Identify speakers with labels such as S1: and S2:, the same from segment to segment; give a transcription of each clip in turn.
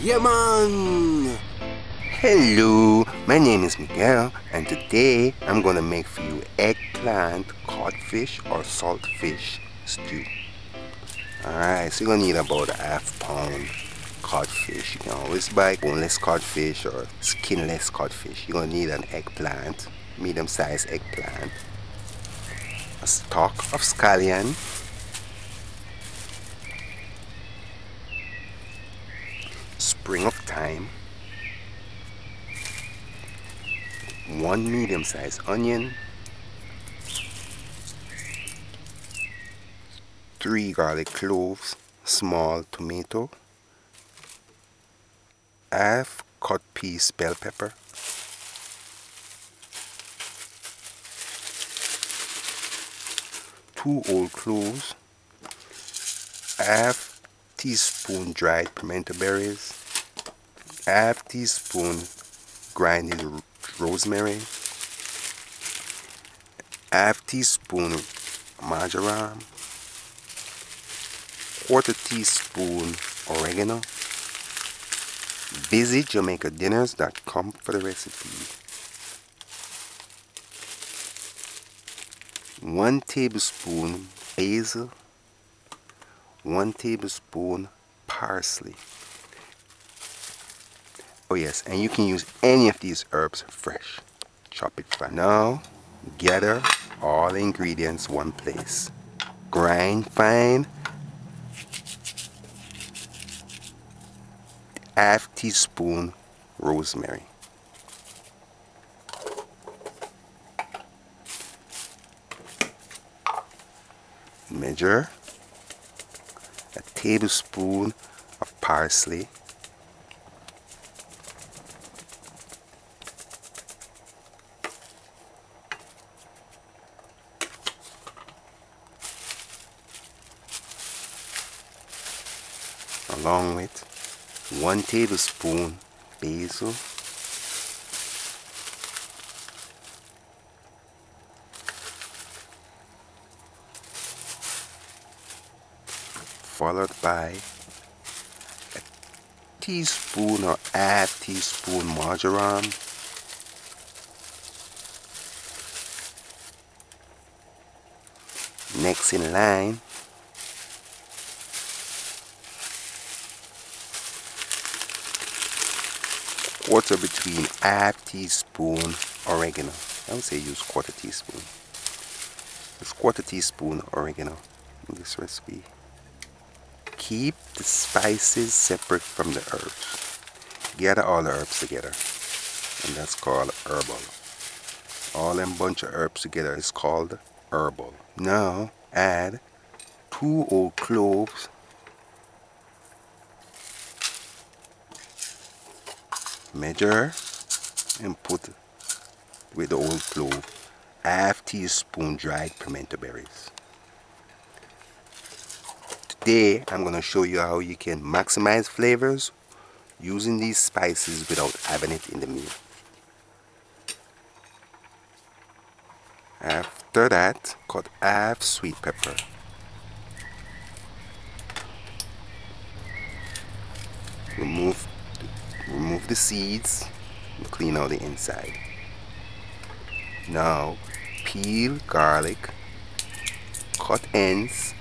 S1: Yeah, man!
S2: Hello, my name is Miguel, and today I'm gonna make for you eggplant codfish or saltfish stew. Alright, so you're gonna need about a half-pound codfish. You can always buy boneless codfish or skinless codfish. You're gonna need an eggplant, medium-sized eggplant, a stalk of scallion, spring of thyme, one medium-sized onion, 3 garlic cloves, small tomato, half cut piece bell pepper, 2 whole cloves, half teaspoon dried pimento berries, half teaspoon grinded rosemary, half teaspoon marjoram, quarter teaspoon oregano. Visit JamaicaDinners.com for the recipe. 1 tablespoon basil, 1 tablespoon parsley. Oh yes, and you can use any of these herbs fresh. Chop it fine. Now gather all the ingredients one place. Grind fine half teaspoon rosemary. Measure a tablespoon of parsley, along with 1 tablespoon basil, followed by a teaspoon or half teaspoon marjoram, next in line quarter between half teaspoon oregano. I would say use quarter teaspoon. It's quarter teaspoon oregano in this recipe. Keep the spices separate from the herbs. Gather all the herbs together, and that's called herbal. All them bunch of herbs together is called herbal. Now add 2 whole cloves, measure and put with the whole clove half teaspoon dried pimento berries. Today I'm going to show you how you can maximize flavors using these spices without having it in the meal. After that, cut half sweet pepper, remove the seeds and clean out the inside. Now peel garlic, cut ends,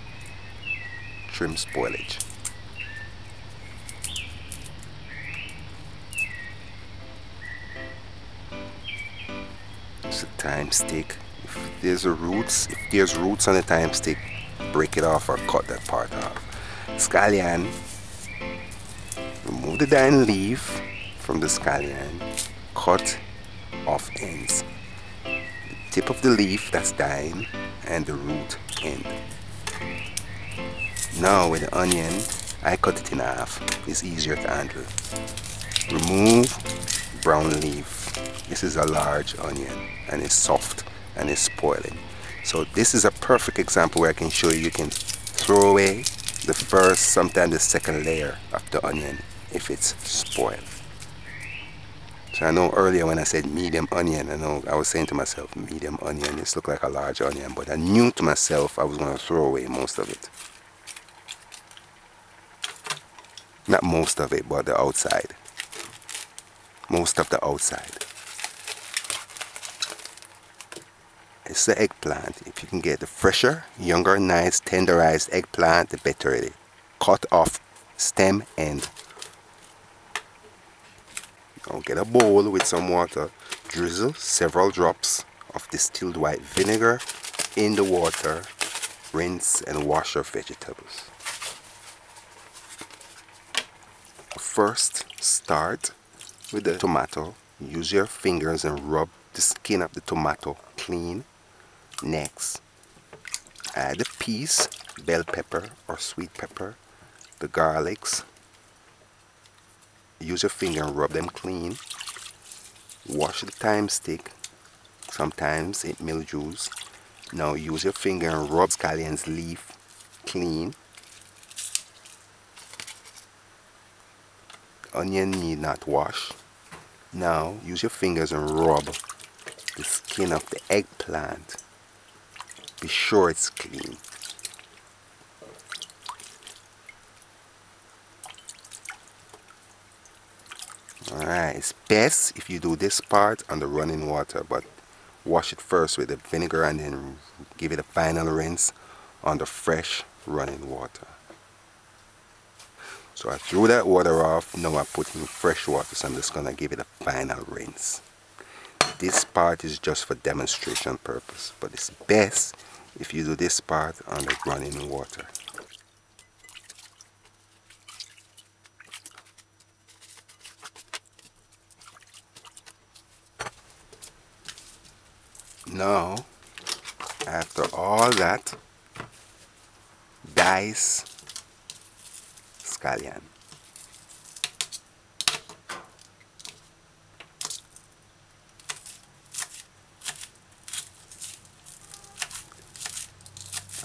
S2: trim spoilage. It's a thyme stick. If there's roots on the thyme stick, break it off or cut that part off. Scallion, remove the dying leaf from the scallion, cut off ends. The tip of the leaf that's dying and the root end. Now with the onion, I cut it in half. It's easier to handle. Remove brown leaf. This is a large onion and it's soft and it's spoiling. So this is a perfect example where I can show you can throw away the first, sometimes the second layer of the onion if it's spoiled. So I know earlier when I said medium onion, I was saying to myself, medium onion, this look like a large onion, but I knew to myself I was going to throw away most of it. Not most of it, but the outside. Most of the outside. It's the eggplant. If you can get the fresher, younger, nice, tenderized eggplant, the better it is. Cut off stem end. Now get a bowl with some water. Drizzle several drops of distilled white vinegar in the water. Rinse and wash your vegetables. First, start with the tomato. Use your fingers and rub the skin of the tomato clean. Next, add the peas, bell pepper or sweet pepper, the garlics. Use your finger and rub them clean. Wash the thyme stick. Sometimes it mildews. Now use your finger and rub scallions leaf clean. Onion need not wash. Now use your fingers and rub the skin of the eggplant. Be sure it's clean. Alright, it's best if you do this part on the running water, but wash it first with the vinegar and then give it a final rinse on the fresh running water. So I threw that water off. Now I put in fresh water, so I'm just going to give it a final rinse. This part is just for demonstration purpose, but it's best if you do this part on the running water. Now, after all that, dice scallion.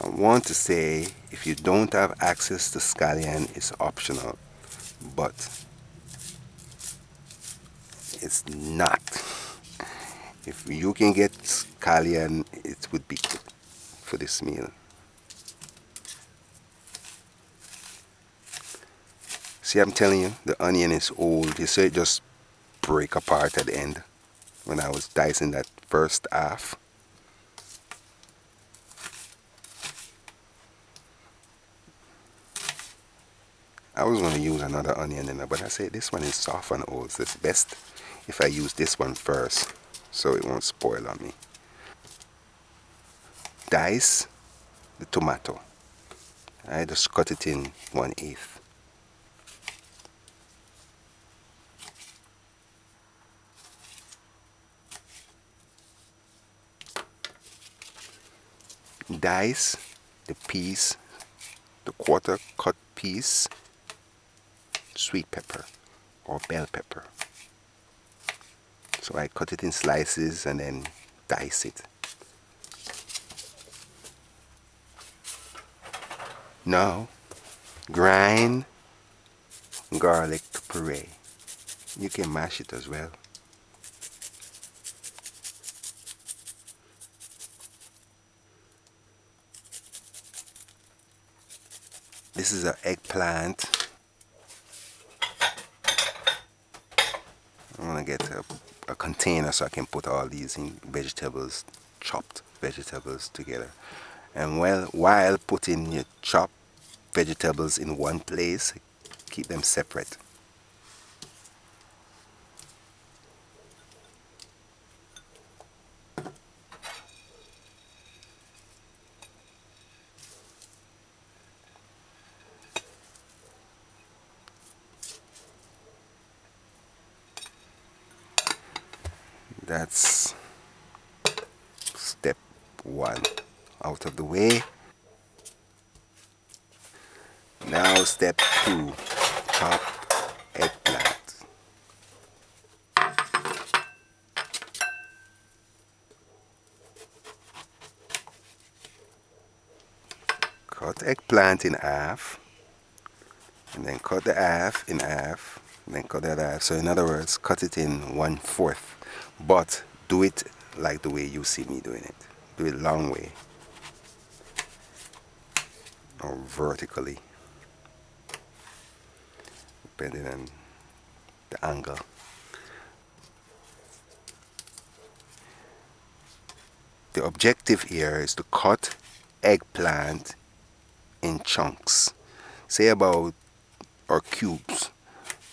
S2: I want to say, if you don't have access to scallion, it's optional, but it's not. If you can get scallion, it would be good for this meal. See, I'm telling you, the onion is old. You see it just break apart at the end when I was dicing that first half. I was going to use another onion in there, but I said this one is soft and old, so it's best if I use this one first so it won't spoil on me. Dice the tomato. I just cut it in 1/8. Dice the peas, the quarter cut piece, sweet pepper or bell pepper. So I cut it in slices and then dice it. Now grind garlic to puree. You can mash it as well. This is an eggplant. I'm gonna get a container so I can put all these vegetables, chopped vegetables together. And while putting your chopped vegetables in one place, keep them separate. That's step 1 out of the way. Now step 2, chop eggplant. Cut eggplant in half, and then cut the half in half, and then cut that half. So in other words, cut it in 1/4, but do it like the way you see me doing it. Do it long way or vertically. depending on the angle. The objective here is to cut eggplant in chunks, say about, or cubes,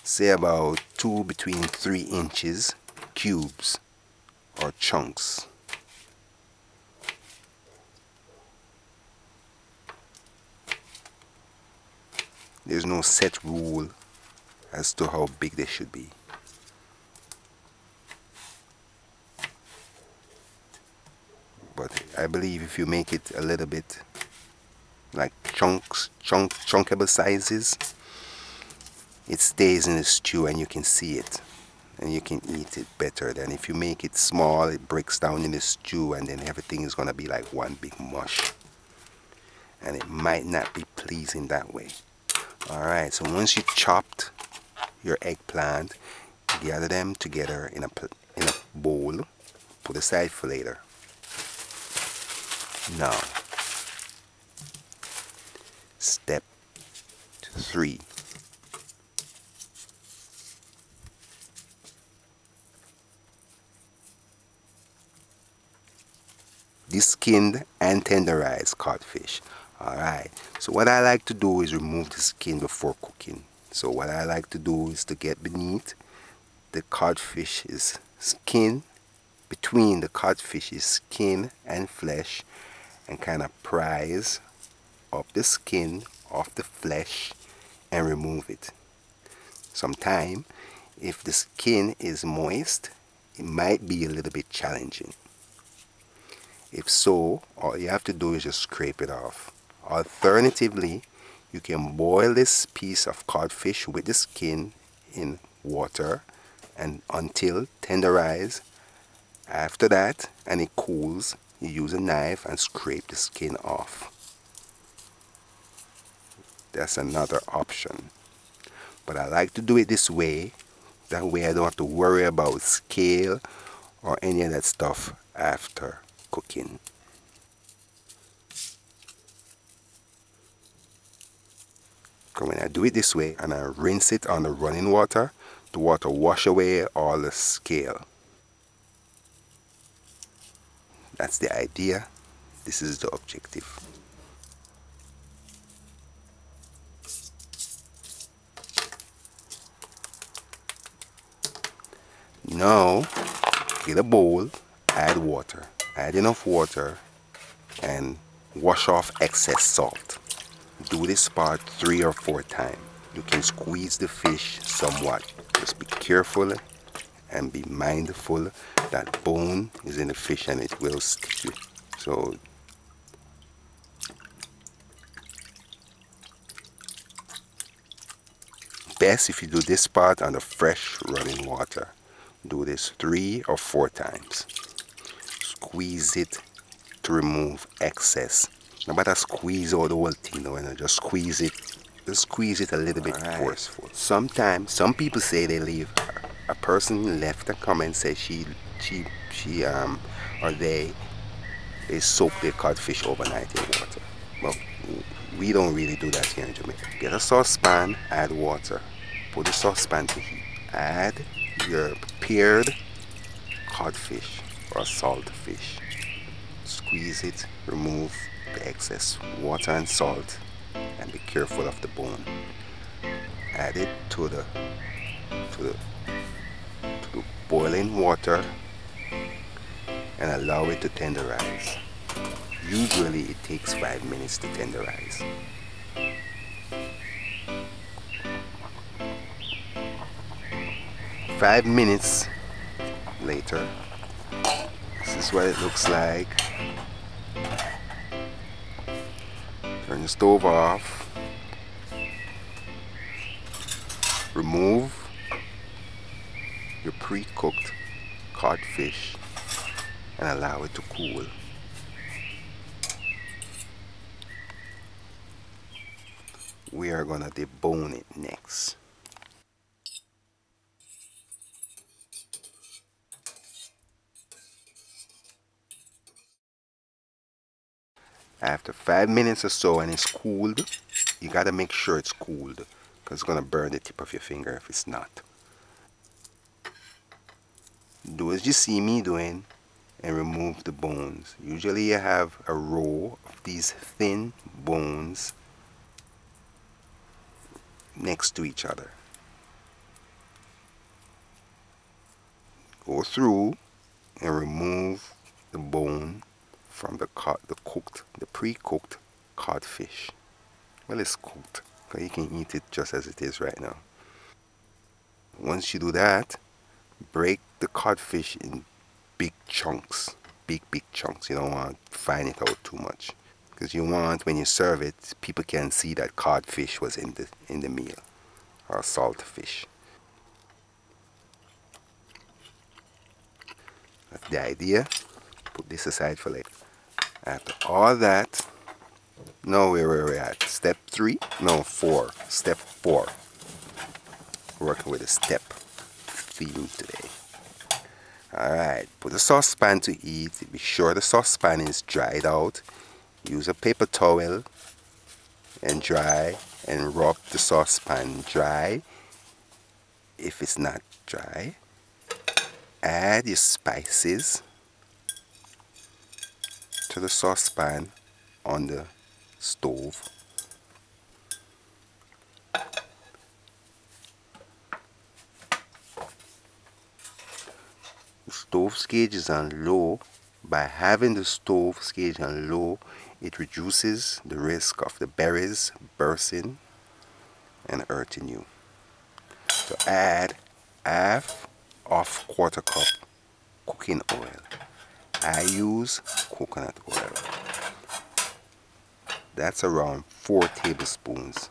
S2: say about 2 between 3 inches cubes or chunks. There's no set rule as to how big they should be. But I believe if you make it a little bit like chunkable sizes, it stays in the stew and you can see it and you can eat it better than if you make it small. It breaks down in the stew and then everything is going to be like one big mush, and it might not be pleasing that way. Alright, so once you chopped your eggplant, gather them together in a bowl, put aside for later. Now, step 3. Deskinned and tenderized codfish. Alright, so what I like to do is remove the skin before cooking. So what I like to do is to get beneath the codfish's skin, between the codfish's skin and flesh, and kind of prise up the skin off the flesh and remove it. Sometimes, if the skin is moist, it might be a little bit challenging. If so, all you have to do is just scrape it off. Alternatively, you can boil this piece of codfish with the skin in water and until tenderized. After that, and it cools, you use a knife and scrape the skin off. That's another option. But I like to do it this way. That way I don't have to worry about scale or any of that stuff after cooking. So when I do it this way and I rinse it on the running water, the water wash away all the scale. That's the idea. This is the objective. Now, get a bowl, add water. Add enough water and wash off excess salt. Do this part 3 or 4 times. You can squeeze the fish somewhat. Just be careful and be mindful that bone is in the fish and it will stick you. So best if you do this part on the fresh running water. Do this 3 or 4 times. Squeeze it to remove excess. No matter squeeze all the whole thing, no, and just squeeze it. Just squeeze it a little bit forceful. Sometimes, some people say they leave. A person left a comment say or they soak their codfish overnight in water. Well, we don't really do that here in Jamaica. Get a saucepan, add water. Put the saucepan to heat. Add your prepared codfish or saltfish. Squeeze it, remove the excess water and salt, and be careful of the bone. Add it to the boiling water and allow it to tenderize. Usually it takes 5 minutes to tenderize. Five minutes later, this is what it looks like. Turn the stove off. Remove your pre-cooked codfish and allow it to cool. We are gonna debone it next. After 5 minutes or so and it's cooled, you gotta make sure it's cooled. because it's going to burn the tip of your finger if it's not. Do as you see me doing and remove the bones. Usually you have a row of these thin bones next to each other. Go through and remove the bone from the pre-cooked codfish. Well, it's cooked, because you can eat it just as it is right now. Once you do that, break the codfish in big chunks. Big chunks. You don't want to fine it out too much, because you want, when you serve it, people can see that codfish was in the meal, or saltfish. That's the idea. Put this aside for later. After all that, now where we're at, step 3? No, 4. Step 4. Working with a step theme today. Alright, put the saucepan to heat. Be sure the saucepan is dried out. Use a paper towel and dry, and rub the saucepan dry. If it's not dry, add your spices to the saucepan on the stove. The stove gauge is on low. By having the stove gauge on low, it reduces the risk of the berries bursting and hurting you. So add half of quarter cup cooking oil. I use coconut oil. That's around 4 tablespoons.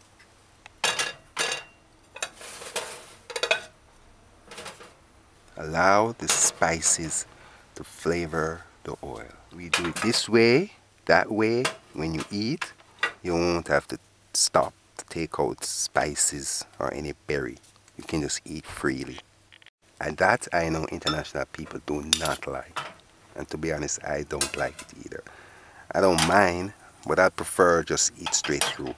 S2: Allow the spices to flavor the oil. We do it this way, that way. When you eat, you won't have to stop to take out spices or any berry. You can just eat freely. And that I know international people do not like. And to be honest, I don't like it either. I don't mind, but I prefer just eat straight through.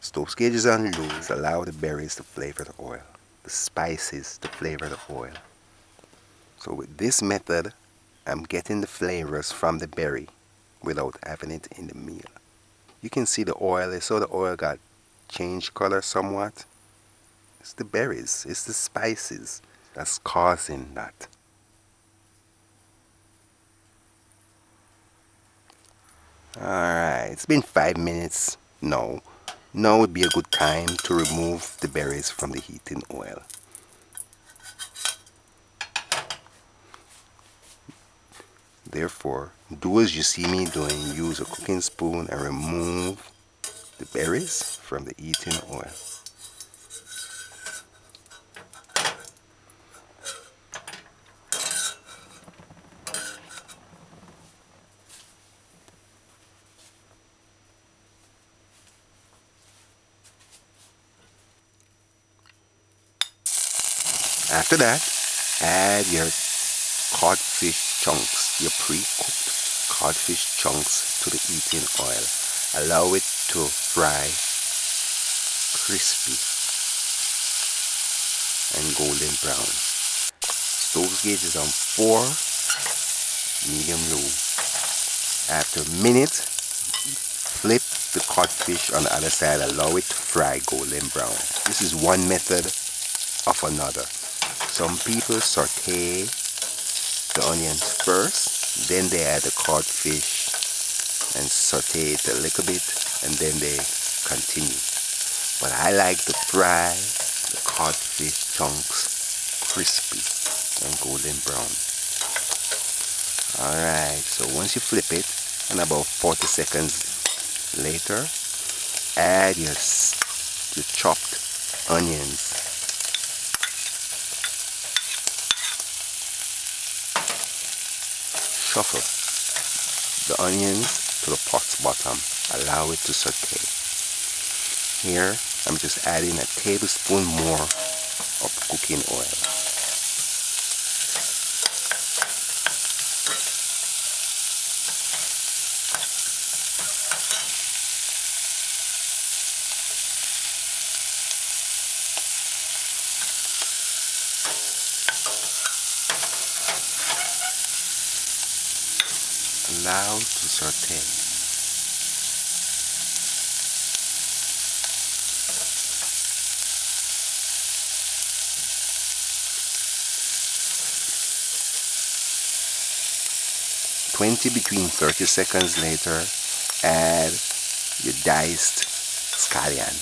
S2: Stove gauge is on low. Allow the berries to flavor the oil, the spices to flavor the oil. So with this method, I'm getting the flavors from the berry without having it in the meal. You can see the oil. So the oil got changed color somewhat. It's the berries, it's the spices that's causing that. Alright, it's been 5 minutes now. Now would be a good time to remove the berries from the heating oil. Therefore, do as you see me doing. Use a cooking spoon and remove the berries from the heating oil. After that, add your codfish chunks, your pre-cooked codfish chunks to the heating oil. Allow it to fry crispy and golden brown. Stove gauge is on 4, medium low. After a minute, flip the codfish on the other side. Allow it to fry golden brown. This is one method of another. Some people saute the onions first, then they add the codfish and saute it a little bit, and then they continue. But I like to fry the codfish chunks crispy and golden brown. Alright, so once you flip it, and about 40 seconds later, add your chopped onions. Shuffle the onions to the pot's bottom. Allow it to saute. Here, I'm just adding a tablespoon more of cooking oil. Allow to saute. Between 30 seconds later, add your diced scallion.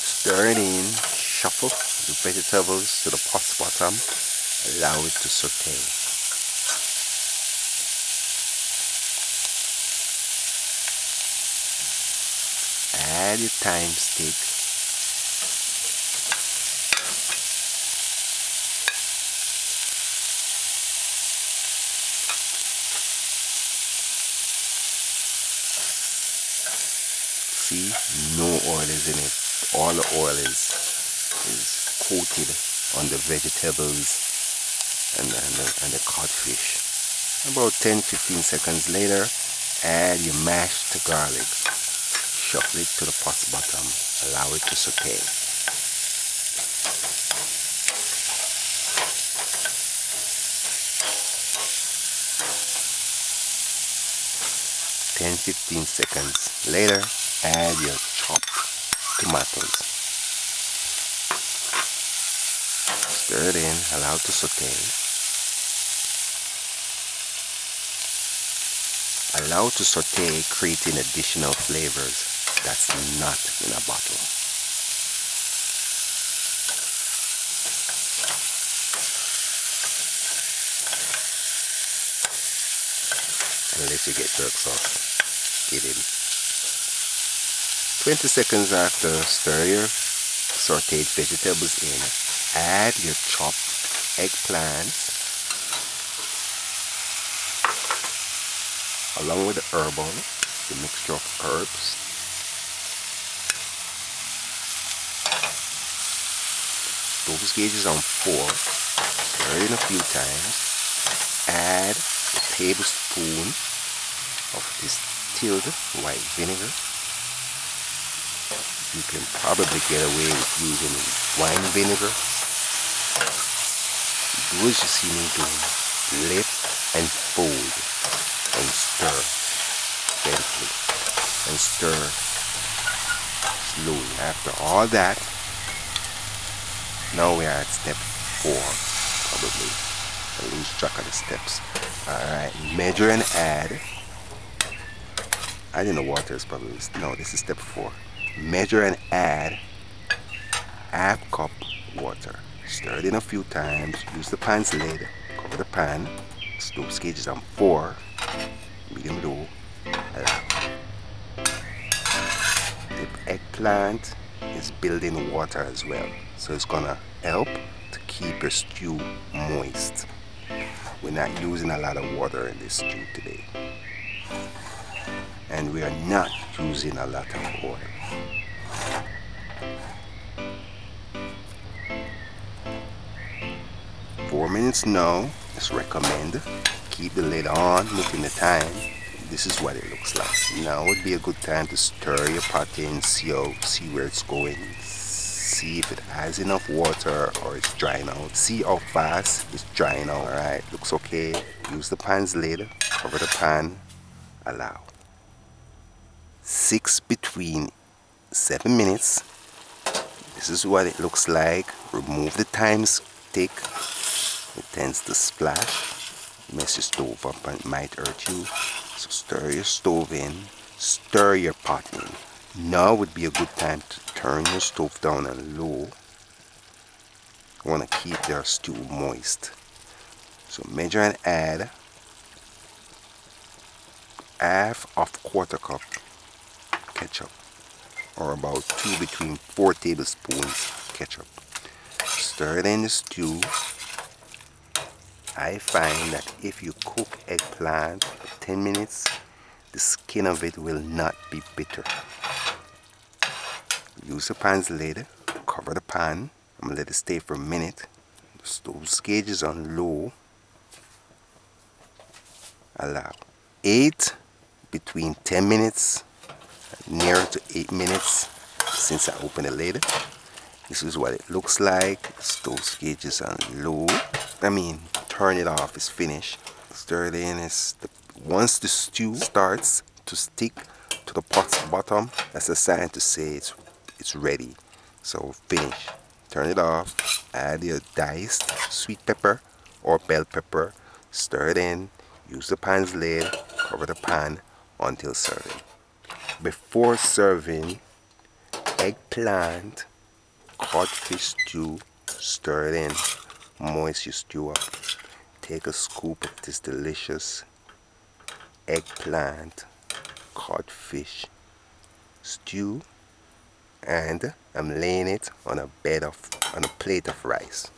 S2: Stir it in, shuffle the vegetables to the pot bottom, allow it to saute. Add your thyme stick. See, no oil is in it. All the oil is coated on the vegetables and the codfish. About 10-15 seconds later, add your mashed garlic. Shuffle it to the pot bottom. Allow it to saute. Ten, 15 seconds later, add your chopped tomatoes. Stir it in, allow it to saute. Allow to saute, creating additional flavors that's not in a bottle. Unless you get jerk sauce, get in. 20 seconds after, stir your sauteed vegetables in. Add your chopped eggplants along with the herbal, the mixture of herbs. Those gauges on 4. Stir it in a few times. Add a tablespoon of distilled white vinegar. You can probably get away with using wine vinegar. Do as you see me doing. Lift and fold and stir gently and stir slowly. After all that, now we are at step 4, probably. I lose track of the steps. Alright, measure and add. Adding the water is probably, no, this is step 4. Measure and add half cup water. Stir it in a few times. Use the pan's lid. Cover the pan. Stove gauge on 4. Medium low. Allow. The eggplant is building water as well, so it's gonna help to keep your stew moist. We're not using a lot of water in this stew today, and we are not using a lot of oil. Four minutes now. Let's recommend. Keep the lid on, looking the time. This is what it looks like. Now would be a good time to stir your pot in, see where it's going. See if it has enough water or it's drying out. See how fast it's drying out. Alright, looks okay. Use the pan's lid, cover the pan, allow. 6 between 7 minutes. This is what it looks like. Remove the thyme stick. It tends to splash. Mess your stove up and it might hurt you. So stir your stove in, stir your pot in. Now would be a good time to turn your stove down and low. You want to keep your stew moist. So measure and add half of quarter cup ketchup, or about 2 between 4 tablespoons ketchup. Stir it in the stew. I find that if you cook eggplant for 10 minutes, the skin of it will not be bitter. Use the pan's lid, cover the pan. I'm going to let it stay for a minute. The stove gauge is on low. Allow. 8 between 10 minutes, nearer to 8 minutes. since I opened the lid. This is what it looks like. Those gauges on low. Turn it off. It's finished. Stir it in. Once the stew starts to stick to the pot's bottom, that's a sign to say it's ready. So finish. Turn it off. Add your diced sweet pepper or bell pepper. Stir it in. Use the pan's lid. Cover the pan until serving. Before serving, eggplant codfish stew, stir it in, moist your stew up. Take a scoop of this delicious eggplant codfish stew, and I'm laying it on a plate of rice.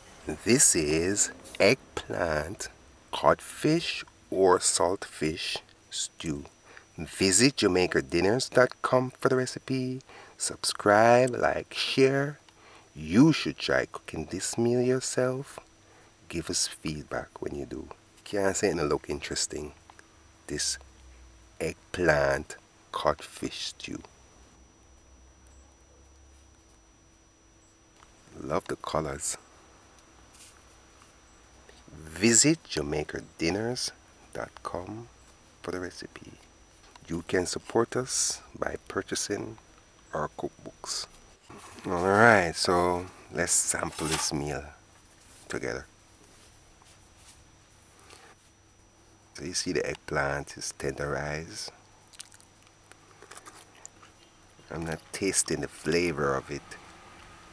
S2: This is eggplant codfish or saltfish stew. Visit JamaicaDinners.com for the recipe. Subscribe, like, share. You should try cooking this meal yourself. Give us feedback when you do. Can't say it don't look interesting. This eggplant codfish stew. Love the colors. Visit JamaicaDinners.com for the recipe. You can support us by purchasing our cookbooks. Alright, so let's sample this meal together. So you see the eggplant is tenderized. I'm not tasting the flavor of it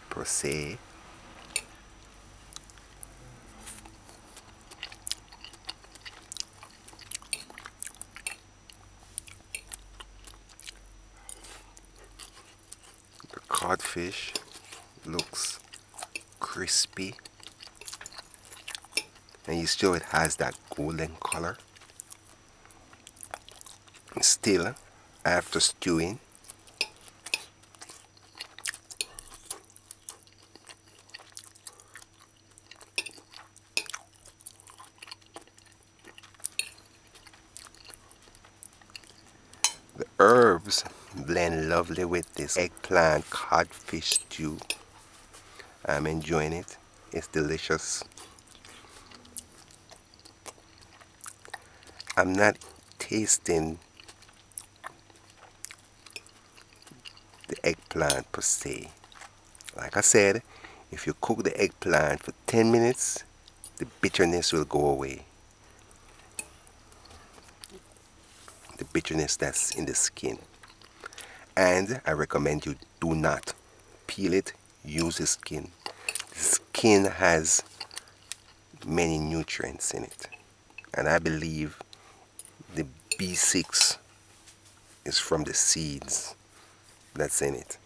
S2: per se. The codfish looks crispy, and you still it has that golden color. Still, after stewing, the herbs blend lovely with this eggplant codfish stew. I'm enjoying it. It's delicious. I'm not tasting the eggplant per se. Like I said, if you cook the eggplant for 10 minutes, the bitterness will go away. The bitterness that's in the skin. And I recommend you do not peel it, use the skin. The skin has many nutrients in it. And I believe the B6 is from the seeds that's in it.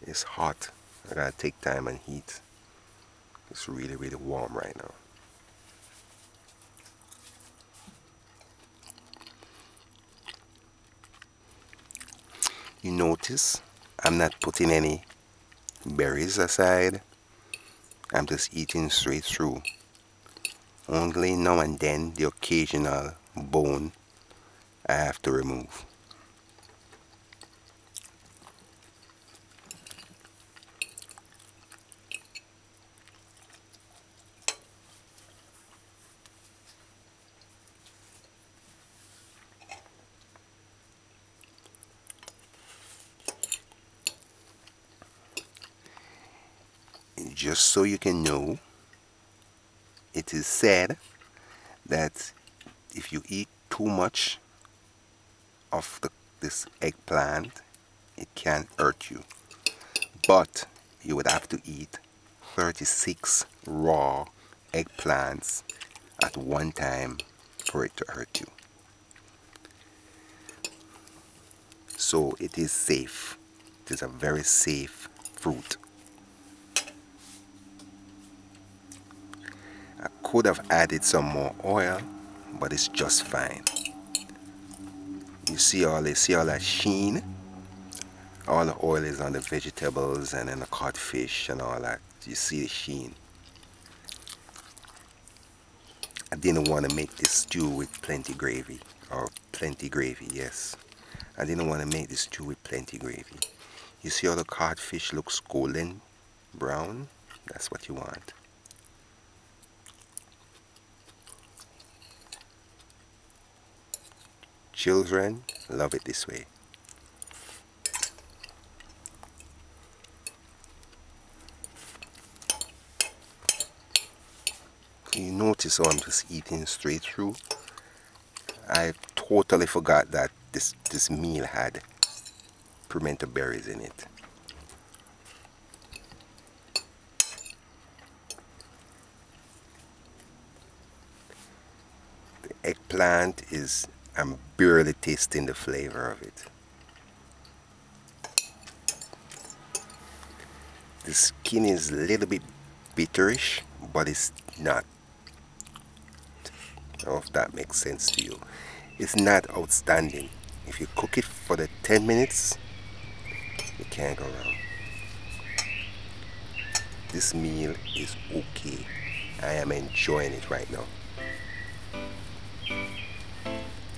S2: It's hot. I gotta take time and heat. It's really, really warm right now. You notice I'm not putting any berries aside. I'm just eating straight through. Only now and then the occasional bone I have to remove. Just so you can know, it is said that if you eat too much of this eggplant, it can hurt you. But you would have to eat 36 raw eggplants at one time for it to hurt you. So it is safe. It is a very safe fruit. I could have added some more oil, but it's just fine. You see all that sheen? All the oil is on the vegetables and then the codfish and all that. You see the sheen. I didn't want to make this stew with plenty gravy or plenty gravy, yes. I didn't want to make this stew with plenty gravy. You see how the codfish looks golden brown? That's what you want. Children love it this way. You notice how I'm just eating straight through? I totally forgot that this meal had pimento berries in it. The eggplant is, I'm barely tasting the flavor of it. The skin is a little bit bitterish, but it's not. I don't know if that makes sense to you. It's not outstanding. If you cook it for the 10 minutes, you can't go wrong. This meal is okay. I am enjoying it right now.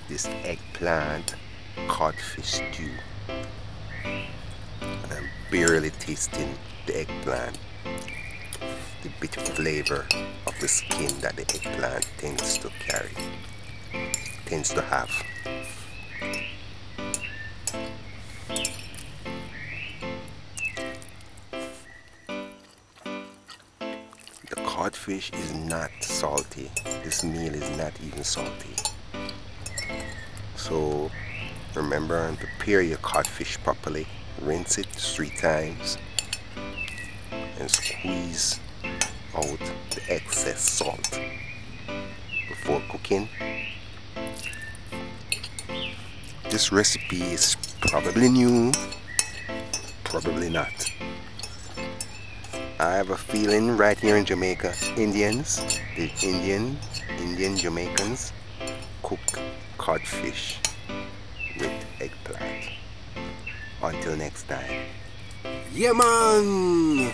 S2: This eggplant codfish stew. And I'm barely tasting the eggplant. The bitter flavor of the skin that the eggplant tends to carry, tends to have. The codfish is not salty. This meal is not even salty. So remember and prepare your codfish properly. Rinse it 3 times and squeeze out the excess salt before cooking. This recipe is probably new, probably not. I have a feeling right here in Jamaica, Indians, the Indian Jamaicans cook codfish with eggplant. Until next time. Yeah man!